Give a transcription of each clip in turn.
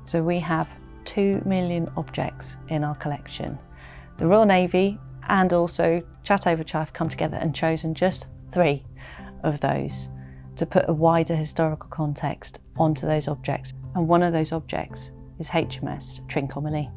So we have 2 million objects in our collection. The Royal Navy and also Chateau have come together and chosen just 3 of those to put a wider historical context onto those objects. And one of those objects is HMS Trincomalee.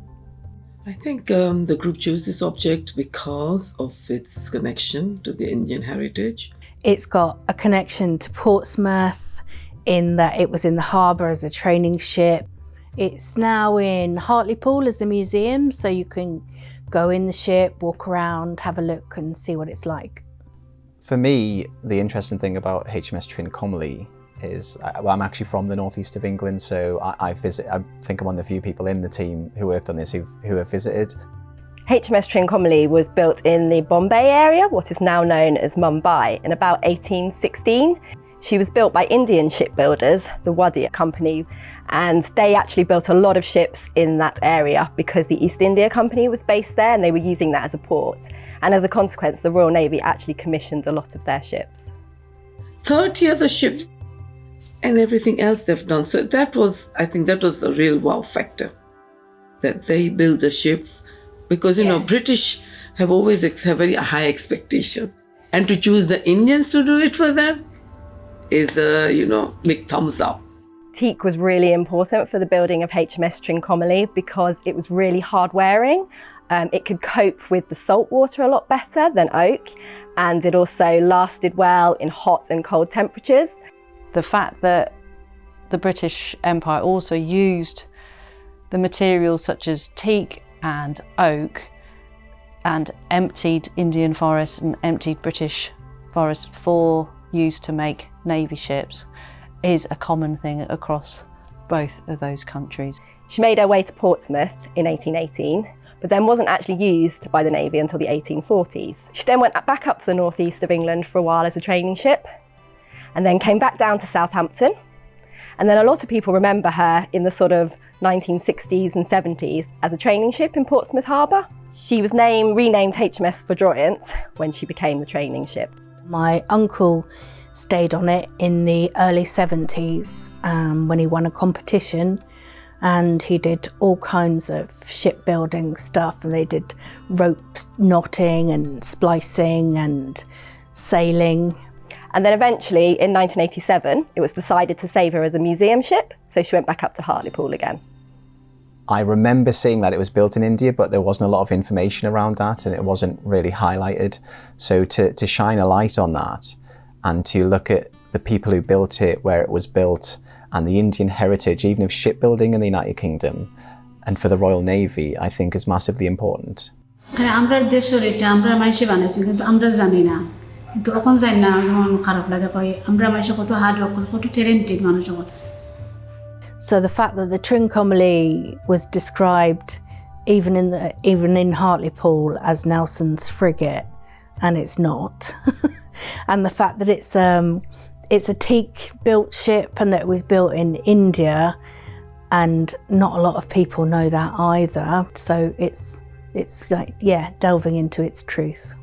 I think the group chose this object because of its connection to the Indian heritage. It's got a connection to Portsmouth in that it was in the harbour as a training ship. It's now in Hartlepool as a museum, so you can go in the ship, walk around, have a look and see what it's like. For me, the interesting thing about HMS Trincomalee is, well, I'm actually from the northeast of England, so I think I'm one of the few people in the team who worked on this who have visited. HMS Trincomalee was built in the Bombay area, what is now known as Mumbai, in about 1816. She was built by Indian shipbuilders, the Wadia Company, and they actually built a lot of ships in that area because the East India Company was based there and they were using that as a port. And as a consequence, the Royal Navy actually commissioned a lot of their ships. 30 other ships and everything else they've done. So I think that was a real wow factor, that they build a ship because, British have always have very high expectations. And to choose the Indians to do it for them is a, big thumbs up. Teak was really important for the building of HMS Trincomalee because it was really hard wearing. It could cope with the salt water a lot better than oak, and it also lasted well in hot and cold temperatures. The fact that the British Empire also used the materials such as teak and oak and emptied Indian forests and emptied British forests for use to make Navy ships is a common thing across both of those countries. She made her way to Portsmouth in 1818, but then wasn't actually used by the Navy until the 1840s. She then went back up to the northeast of England for a while as a training ship, and then came back down to Southampton. And then a lot of people remember her in the sort of 1960s and 70s as a training ship in Portsmouth Harbour. She was renamed HMS Foudroyant when she became the training ship. My uncle stayed on it in the early 70s when he won a competition, and he did all kinds of shipbuilding stuff, and they did rope knotting and splicing and sailing. And then eventually in 1987 it was decided to save her as a museum ship, so she went back up to Hartlepool again. I remember seeing that it was built in India, but there wasn't a lot of information around that and it wasn't really highlighted. So to shine a light on that and to look at the people who built it, where it was built, and the Indian heritage, even of shipbuilding in the United Kingdom, and for the Royal Navy, I think is massively important. So the fact that the Trincomalee was described even in Hartlepool as Nelson's frigate, and it's not, and the fact that it's a teak-built ship and that it was built in India, and not a lot of people know that either. So it's like, delving into its truth.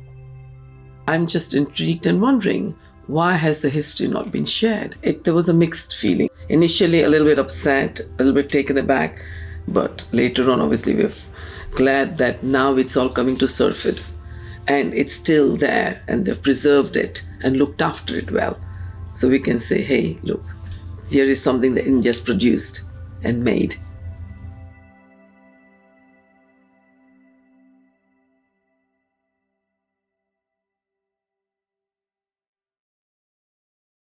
I'm just intrigued and wondering, why has the history not been shared? There was a mixed feeling. Initially a little bit upset, a little bit taken aback, but later on obviously we're glad that now it's all coming to surface and it's still there and they've preserved it and looked after it well. So we can say, hey, look, here is something that India's produced and made.